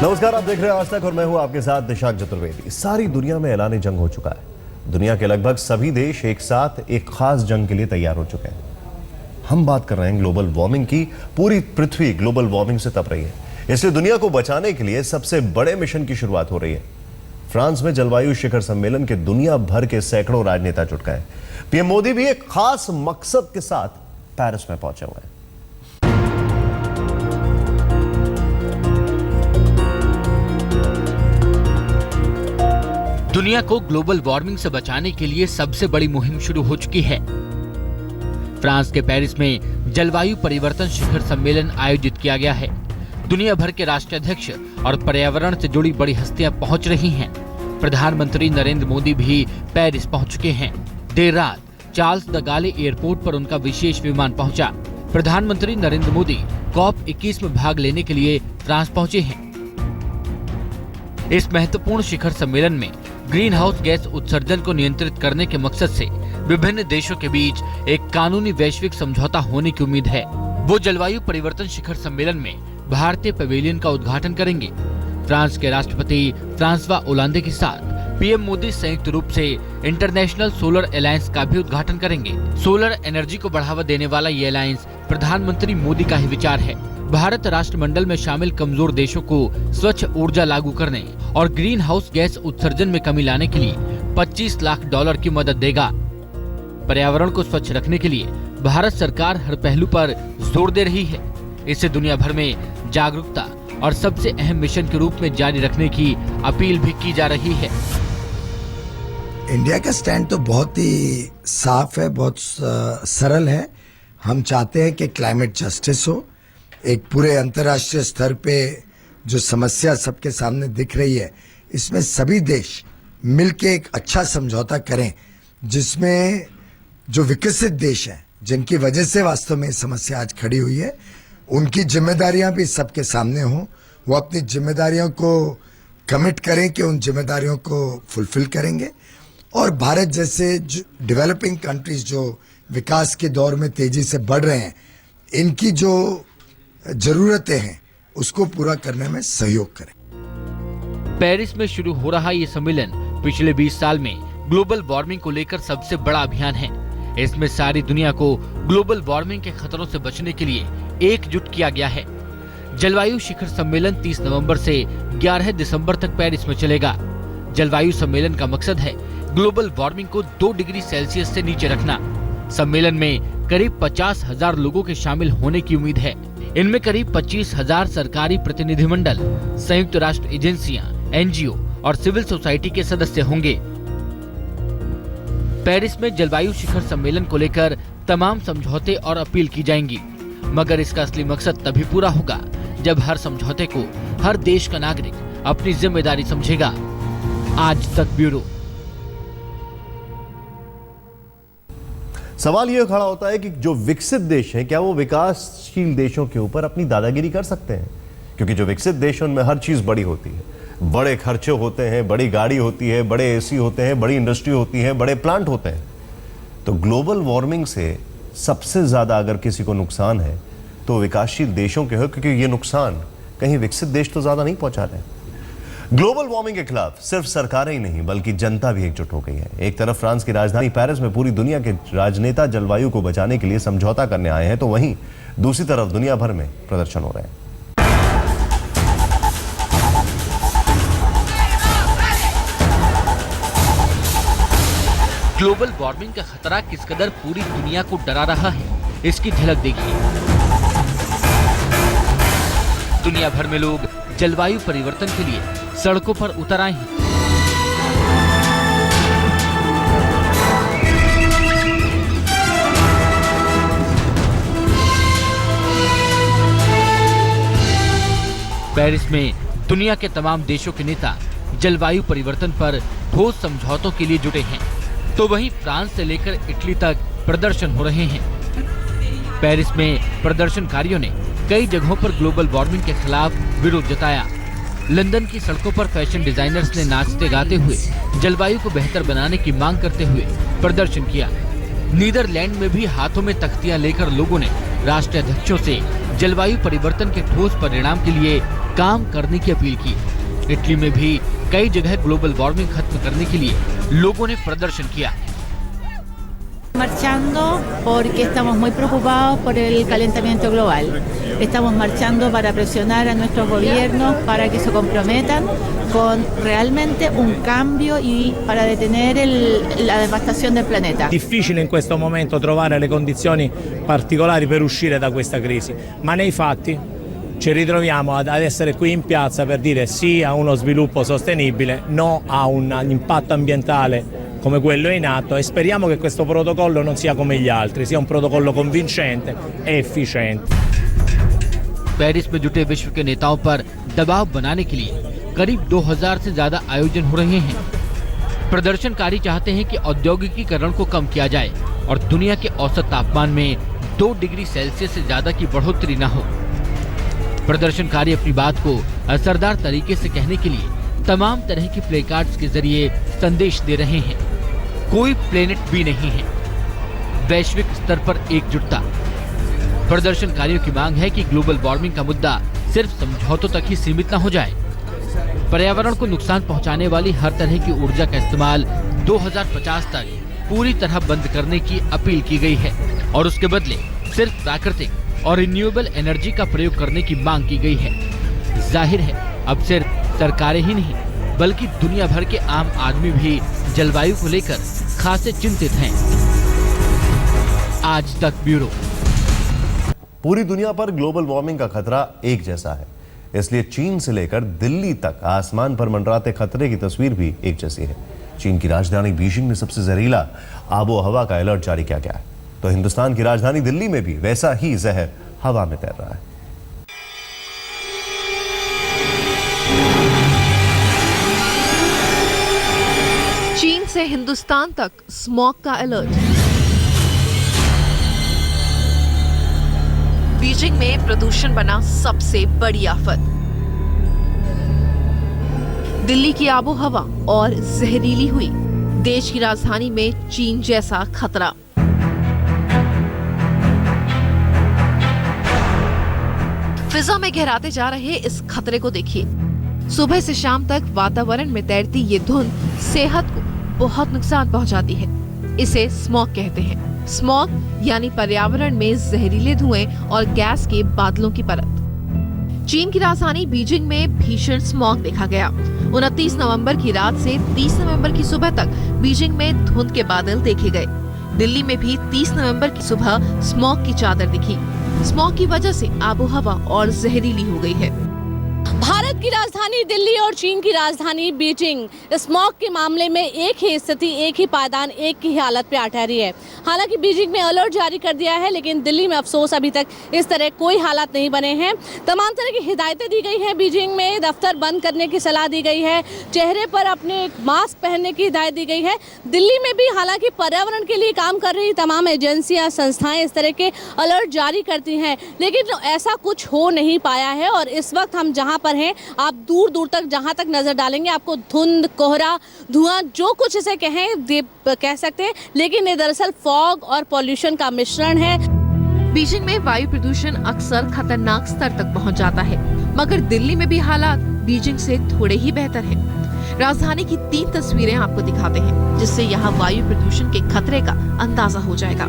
नमस्कार, आप देख रहे हैं आज तक और मैं हूं आपके साथ दिशांक चतुर्वेदी। सारी दुनिया में ऐलान जंग हो चुका है। दुनिया के लगभग सभी देश एक साथ एक खास जंग के लिए तैयार हो चुके हैं। हम बात कर रहे हैं ग्लोबल वार्मिंग की। पूरी पृथ्वी ग्लोबल वार्मिंग से तप रही है, इसलिए दुनिया को बचाने के लिए सबसे बड़े मिशन की शुरुआत हो रही है। फ्रांस में जलवायु शिखर सम्मेलन के दुनिया भर के सैकड़ों राजनेता जुट गए। पीएम मोदी भी एक खास मकसद के साथ पेरिस में पहुंचे हुए हैं। दुनिया को ग्लोबल वार्मिंग से बचाने के लिए सबसे बड़ी मुहिम शुरू हो चुकी है। फ्रांस के पेरिस में जलवायु परिवर्तन शिखर सम्मेलन आयोजित किया गया है। दुनिया भर के राष्ट्राध्यक्ष और पर्यावरण से जुड़ी बड़ी हस्तियां पहुंच रही हैं। प्रधानमंत्री नरेंद्र मोदी भी पेरिस पहुंच चुके हैं। देर रात चार्ल्स द गाले एयरपोर्ट पर उनका विशेष विमान पहुंचा। प्रधानमंत्री नरेंद्र मोदी COP21 में भाग लेने के लिए फ्रांस पहुंचे हैं। इस महत्वपूर्ण शिखर सम्मेलन में ग्रीन हाउस गैस उत्सर्जन को नियंत्रित करने के मकसद से विभिन्न देशों के बीच एक कानूनी वैश्विक समझौता होने की उम्मीद है। वो जलवायु परिवर्तन शिखर सम्मेलन में भारतीय पवेलियन का उद्घाटन करेंगे। फ्रांस के राष्ट्रपति फ्रांसवा ओलांदे के साथ पीएम मोदी संयुक्त रूप से इंटरनेशनल सोलर अलायंस का भी उद्घाटन करेंगे। सोलर एनर्जी को बढ़ावा देने वाला ये अलायंस प्रधानमंत्री मोदी का ही विचार है। भारत राष्ट्रमंडल में शामिल कमजोर देशों को स्वच्छ ऊर्जा लागू करने और ग्रीन हाउस गैस उत्सर्जन में कमी लाने के लिए $25 लाख की मदद देगा। पर्यावरण को स्वच्छ रखने के लिए भारत सरकार हर पहलू पर जोर दे रही है। इससे दुनिया भर में जागरूकता और सबसे अहम मिशन के रूप में जारी रखने की अपील भी की जा रही है। इंडिया का स्टैंड तो बहुत ही साफ है, बहुत सरल है। हम चाहते हैं कि क्लाइमेट जस्टिस हो। एक पूरे अंतर्राष्ट्रीय स्तर पे जो समस्या सबके सामने दिख रही है, इसमें सभी देश मिलके एक अच्छा समझौता करें, जिसमें जो विकसित देश हैं, जिनकी वजह से वास्तव में समस्या आज खड़ी हुई है, उनकी जिम्मेदारियां भी सबके सामने हों। वो अपनी जिम्मेदारियों को कमिट करें कि उन जिम्मेदारियों को फुलफिल करेंगे। और भारत जैसे डेवलपिंग कंट्रीज जो विकास के दौर में तेजी से बढ़ रहे हैं, इनकी जो जरूरतें हैं उसको पूरा करने में सहयोग करें। पेरिस में शुरू हो रहा ये सम्मेलन पिछले 20 साल में ग्लोबल वार्मिंग को लेकर सबसे बड़ा अभियान है। इसमें सारी दुनिया को ग्लोबल वार्मिंग के खतरों से बचने के लिए एकजुट किया गया है। जलवायु शिखर सम्मेलन 30 नवंबर से 11 दिसंबर तक पेरिस में चलेगा। जलवायु सम्मेलन का मकसद है ग्लोबल वार्मिंग को 2 डिग्री सेल्सियस से नीचे रखना। सम्मेलन में करीब 50,000 लोगों के शामिल होने की उम्मीद है। इनमें करीब 25,000 सरकारी प्रतिनिधिमंडल, संयुक्त राष्ट्र एजेंसियां, NGO और सिविल सोसाइटी के सदस्य होंगे। पेरिस में जलवायु शिखर सम्मेलन को लेकर तमाम समझौते और अपील की जाएंगी, मगर इसका असली मकसद तभी पूरा होगा जब हर समझौते को हर देश का नागरिक अपनी जिम्मेदारी समझेगा। आज तक ब्यूरो। सवाल यह खड़ा होता है कि जो विकसित देश हैं, क्या वो विकासशील देशों के ऊपर अपनी दादागिरी कर सकते हैं? क्योंकि जो विकसित देश हैं उनमें हर चीज बड़ी होती है, बड़े खर्चे होते हैं, बड़ी गाड़ी होती है, बड़े AC होते हैं, बड़ी इंडस्ट्री होती है, बड़े प्लांट होते हैं। तो ग्लोबल वार्मिंग से सबसे ज्यादा अगर किसी को नुकसान है तो विकासशील देशों के हो, क्योंकि ये नुकसान कहीं विकसित देश तो ज्यादा नहीं पहुंचा रहे। ग्लोबल वार्मिंग के खिलाफ सिर्फ सरकारें ही नहीं बल्कि जनता भी एकजुट हो गई है। एक तरफ फ्रांस की राजधानी पेरिस में पूरी दुनिया के राजनेता जलवायु को बचाने के लिए समझौता करने आए हैं, तो वहीं दूसरी तरफ दुनिया भर में प्रदर्शन हो रहे हैं। ग्लोबल वार्मिंग का खतरा किस कदर पूरी दुनिया को डरा रहा है, इसकी झलक देखिए। दुनिया भर में लोग जलवायु परिवर्तन के लिए सड़कों पर उतर आए हैं। पेरिस में दुनिया के तमाम देशों के नेता जलवायु परिवर्तन पर ठोस समझौतों के लिए जुटे हैं, तो वहीं फ्रांस से लेकर इटली तक प्रदर्शन हो रहे हैं। पेरिस में प्रदर्शनकारियों ने कई जगहों पर ग्लोबल वार्मिंग के खिलाफ विरोध जताया। लंदन की सड़कों पर फैशन डिजाइनर्स ने नाचते गाते हुए जलवायु को बेहतर बनाने की मांग करते हुए प्रदर्शन किया। नीदरलैंड में भी हाथों में तख्तियां लेकर लोगों ने राष्ट्राध्यक्षों से जलवायु परिवर्तन के ठोस परिणाम के लिए काम करने की अपील की। इटली में भी कई जगह ग्लोबल वार्मिंग खत्म करने के लिए लोगों ने प्रदर्शन किया। Marchando porque estamos muy preocupados por el calentamiento global. Estamos marchando para presionar a nuestros gobiernos para que se comprometan con realmente un cambio y para detener la devastación del planeta. Difficile in questo momento trovare le condizioni particolari per uscire da questa crisi, ma nei fatti ci ritroviamo ad essere qui in piazza per dire sì a uno sviluppo sostenibile, no a un impatto ambientale come quello in atto, e speriamo che questo protocollo non sia come gli altri, sia un protocollo convincente e efficiente। Paris में जुटे विश्व के नेताओं पर दबाव बनाने के लिए करीब 2000 से ज्यादा आयोजन हो रहे हैं। प्रदर्शनकारी चाहते हैं कि औद्योगिकीकरण को कम किया जाए और दुनिया के औसत तापमान में 2 डिग्री सेल्सियस से ज्यादा की बढ़ोतरी न हो। प्रदर्शनकारी अपनी बात को असरदार तरीके से कहने के लिए तमाम तरह की प्ले कार्ड्स के जरिए संदेश दे रहे हैं। कोई प्लेनेट भी नहीं है, वैश्विक स्तर पर एकजुटता। प्रदर्शनकारियों की मांग है कि ग्लोबल वार्मिंग का मुद्दा सिर्फ समझौतों तक ही सीमित न हो जाए। पर्यावरण को नुकसान पहुंचाने वाली हर तरह की ऊर्जा का इस्तेमाल 2050 तक पूरी तरह बंद करने की अपील की गई है और उसके बदले सिर्फ प्राकृतिक और रिन्यूएबल एनर्जी का प्रयोग करने की मांग की गई है। जाहिर है अब सिर्फ सरकारें ही नहीं बल्कि दुनिया भर के आम आदमी भी जलवायु को लेकर खासे चिंतित हैं। आज तक ब्यूरो। पूरी दुनिया पर ग्लोबल वार्मिंग का खतरा एक जैसा है, इसलिए चीन से लेकर दिल्ली तक आसमान पर मंडराते खतरे की तस्वीर भी एक जैसी है। चीन की राजधानी बीजिंग में सबसे जहरीला आबो हवा का अलर्ट जारी किया गया है, तो हिंदुस्तान की राजधानी दिल्ली में भी वैसा ही जहर हवा में तैर रहा है। चीन से हिंदुस्तान तक स्मॉग का अलर्ट। बीजिंग में प्रदूषण बना सबसे बड़ी आफत। दिल्ली की आबो हवा और जहरीली हुई। देश की राजधानी में चीन जैसा खतरा। फिजा में गहराते जा रहे इस खतरे को देखिए। सुबह से शाम तक वातावरण में तैरती ये धुंध सेहत को बहुत नुकसान पहुंचाती है। इसे स्मॉग कहते हैं। स्मॉग यानी पर्यावरण में जहरीले धुएं और गैस के बादलों की परत। चीन की राजधानी बीजिंग में भीषण स्मॉग देखा गया। 29 नवंबर की रात से 30 नवंबर की सुबह तक बीजिंग में धुंध के बादल देखे गए। दिल्ली में भी 30 नवंबर की सुबह स्मॉग की चादर दिखी। स्मॉग की वजह से आबोहवा और जहरीली हो गई है। भारत की राजधानी दिल्ली और चीन की राजधानी बीजिंग स्मॉग के मामले में एक ही स्थिति, एक ही पायदान, एक ही हालत पे आ ठहरी है। हालांकि बीजिंग में अलर्ट जारी कर दिया है, लेकिन दिल्ली में अफसोस अभी तक इस तरह कोई हालात नहीं बने हैं। तमाम तरह की हिदायतें दी गई हैं। बीजिंग में दफ्तर बंद करने की सलाह दी गई है, चेहरे पर अपने मास्क पहनने की हिदायत दी गई है। दिल्ली में भी हालांकि पर्यावरण के लिए काम कर रही तमाम एजेंसियां, संस्थाएं इस तरह के अलर्ट जारी करती हैं, लेकिन ऐसा कुछ हो नहीं पाया है। और इस वक्त हम जहां पर हैं, आप दूर दूर तक जहां तक नजर डालेंगे आपको धुंध, कोहरा, धुआं, जो कुछ इसे कह सकते हैं, लेकिन ये दरअसल फॉग और पॉल्यूशन का मिश्रण है। बीजिंग में वायु प्रदूषण अक्सर खतरनाक स्तर तक पहुंच जाता है, मगर दिल्ली में भी हालात बीजिंग से थोड़े ही बेहतर हैं। राजधानी की 3 तस्वीरें आपको दिखाते हैं, जिससे यहाँ वायु प्रदूषण के खतरे का अंदाजा हो जाएगा।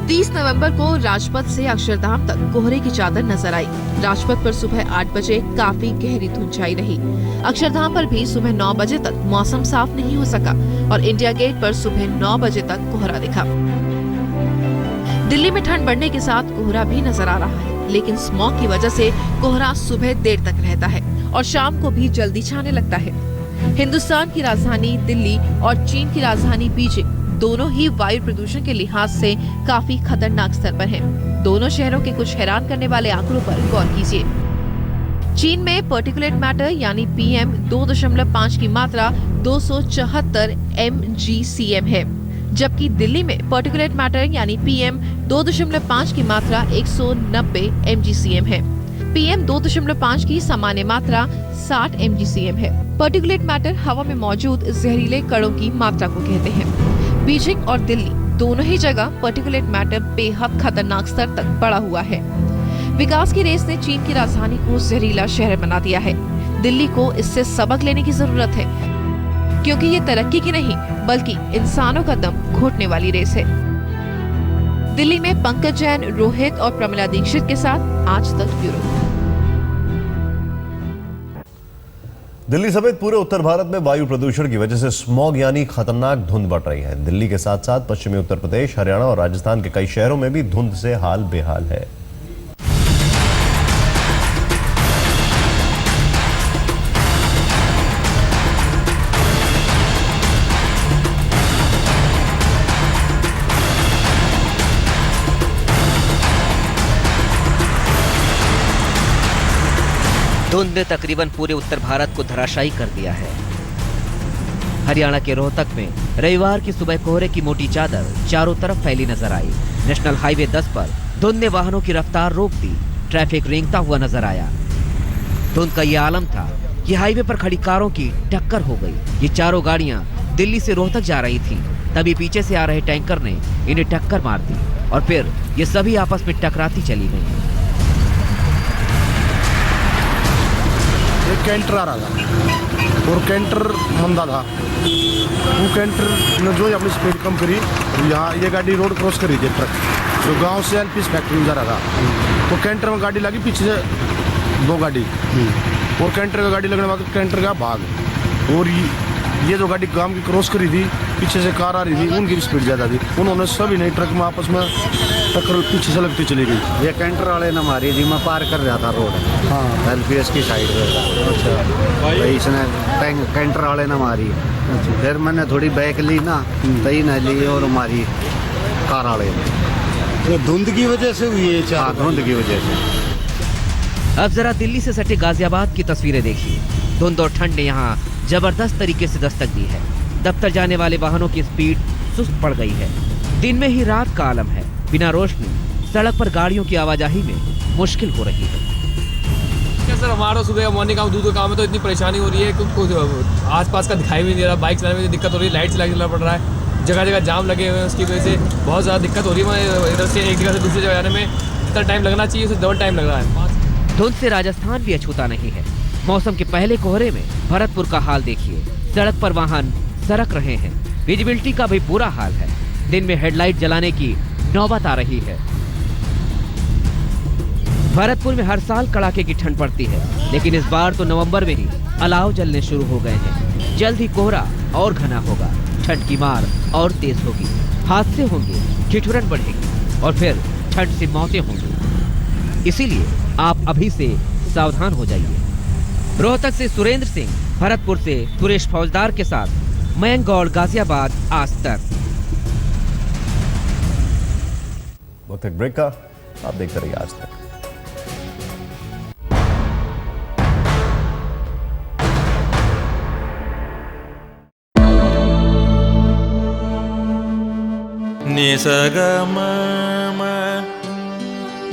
30 नवंबर को राजपथ से अक्षरधाम तक कोहरे की चादर नजर आई। राजपथ पर सुबह 8 बजे काफी गहरी धुंध छाई रही। अक्षरधाम पर भी सुबह 9 बजे तक मौसम साफ नहीं हो सका और इंडिया गेट पर सुबह 9 बजे तक कोहरा दिखा। दिल्ली में ठंड बढ़ने के साथ कोहरा भी नजर आ रहा है, लेकिन स्मॉग की वजह से कोहरा सुबह देर तक रहता है और शाम को भी जल्दी छाने लगता है। हिंदुस्तान की राजधानी दिल्ली और चीन की राजधानी बीजिंग दोनों ही वायु प्रदूषण के लिहाज से काफी खतरनाक स्तर पर हैं। दोनों शहरों के कुछ हैरान करने वाले आंकड़ों पर गौर कीजिए। चीन में पार्टिकुलेट मैटर यानी PM 2.5 की मात्रा 274 mgcm है, जबकि दिल्ली में पार्टिकुलेट मैटर यानी PM 2.5 की मात्रा 190 mgcm है। PM 2.5 की सामान्य मात्रा 60 mgcm है। पार्टिकुलेट मैटर हवा में मौजूद जहरीले कणों की मात्रा को कहते हैं। बीजिंग और दिल्ली दोनों ही जगह पार्टिकुलेट मैटर बेहद खतरनाक स्तर तक बढ़ा हुआ है। विकास की रेस ने चीन की राजधानी को जहरीला शहर बना दिया है। दिल्ली को इससे सबक लेने की जरूरत है, क्योंकि ये तरक्की की नहीं बल्कि इंसानों का दम घोटने वाली रेस है। दिल्ली में पंकज जैन, रोहित और प्रमिला दीक्षित के साथ आज तक ब्यूरो। दिल्ली समेत पूरे उत्तर भारत में वायु प्रदूषण की वजह से स्मॉग यानी खतरनाक धुंध बढ़ रही है। दिल्ली के साथ साथ पश्चिमी उत्तर प्रदेश, हरियाणा और राजस्थान के कई शहरों में भी धुंध से हाल बेहाल है। धुंध ने तकरीबन पूरे उत्तर भारत को धराशायी कर दिया है। हरियाणा के रोहतक में रविवार की सुबह कोहरे की मोटी चादर चारों तरफ फैली नजर आई। नेशनल हाईवे 10 पर धुंध ने वाहनों की रफ्तार रोक दी, ट्रैफिक रेंगता हुआ नजर आया। धुंध का यह आलम था कि हाईवे पर खड़ी कारों की टक्कर हो गई। ये चारों गाड़ियां दिल्ली से रोहतक जा रही थीं, तभी पीछे से आ रहे टैंकर ने इन्हें टक्कर मार दी और फिर ये सभी आपस में टकराती चली गई। एक कैंटर आ रहा था और कैंटर मंदा था। वो कैंटर ने जो अपनी स्पीड कम करी, यहाँ ये गाड़ी रोड क्रॉस करी थी, ट्रक जो गांव से एलपी फैक्ट्री में जा रहा था। तो कैंटर में गाड़ी लगी, पीछे से 2 गाड़ी और कैंटर का गाड़ी लगने के बाद कैंटर का भाग। और ये जो गाड़ी गांव की क्रॉस करी थी, पीछे से कार आ रही थी, उनकी भी स्पीड ज़्यादा थी। उन्होंने सभी नहीं ट्रक में आपस में टक्कर पीछे से लगती चली गई। ये कैंटर वाले ने मारी थी, मैं पार कर रहा था रोड, हाँ एलपीएस की साइड पे। अच्छा, इसने कैंटर वाले ने मारी। फिर मैंने थोड़ी बैक ली ना, तई न ली और मारी कार वाले ने। धुंध की वजह से हुई है। हाँ, धुंध की वजह से। अब जरा दिल्ली से सटे गाजियाबाद की तस्वीरें देखिए। धुंध और ठंड ने यहाँ जबरदस्त तरीके से दस्तक दी है। दफ्तर जाने वाले वाहनों की स्पीड सुस्त पड़ गई है। दिन में ही रात का आलम है। बिना रोशनी सड़क पर गाड़ियों की आवाजाही में मुश्किल हो रही है। क्या सर, हमारा सुबह मॉर्निंग काम दूध का काम है तो इतनी परेशानी हो रही है कि आसपास का दिखाई भी नहीं दे रहा। बाइक चलाने में दिक्कत हो रही है, लाइट चलाना पड़ रहा है, जगह जगह जाम लगे हुए हैं। उसकी वजह से बहुत ज़्यादा दिक्कत हो रही है। इधर से एक जगह से दूसरी जगह जाने में जितना टाइम लगना चाहिए उससे डबल टाइम लग रहा है। धुंध से राजस्थान भी अछूता नहीं है। मौसम के पहले कोहरे में भरतपुर का हाल देखिए। सड़क पर वाहन सरक रहे हैं। विजिबिलिटी का भी बुरा हाल है। दिन में हेडलाइट जलाने की नौबत आ रही है। भरतपुर में हर साल कड़ाके की ठंड पड़ती है, लेकिन इस बार तो नवंबर में ही अलाव जलने शुरू हो गए हैं। जल्द ही कोहरा और घना होगा, ठंड की मार और तेज होगी, हादसे होंगे, ठिठुरन बढ़ेगी और फिर ठंड से मौतें होंगी। इसीलिए आप अभी से सावधान हो जाइए। रोहतक से सुरेंद्र सिंह, भरतपुर से सुरेश फौजदार के साथ मयंक गौड़, गाजियाबाद, आज तक। वक्त एक ब्रेक का, आप देखते रहिए आज तक। निसगम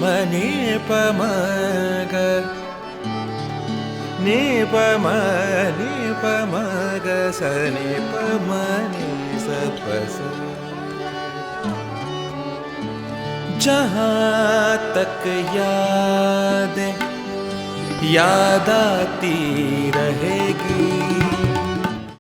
मनी पमग निपमग सनि पमनि सपस। जहाँ तक याद आती रहेगी,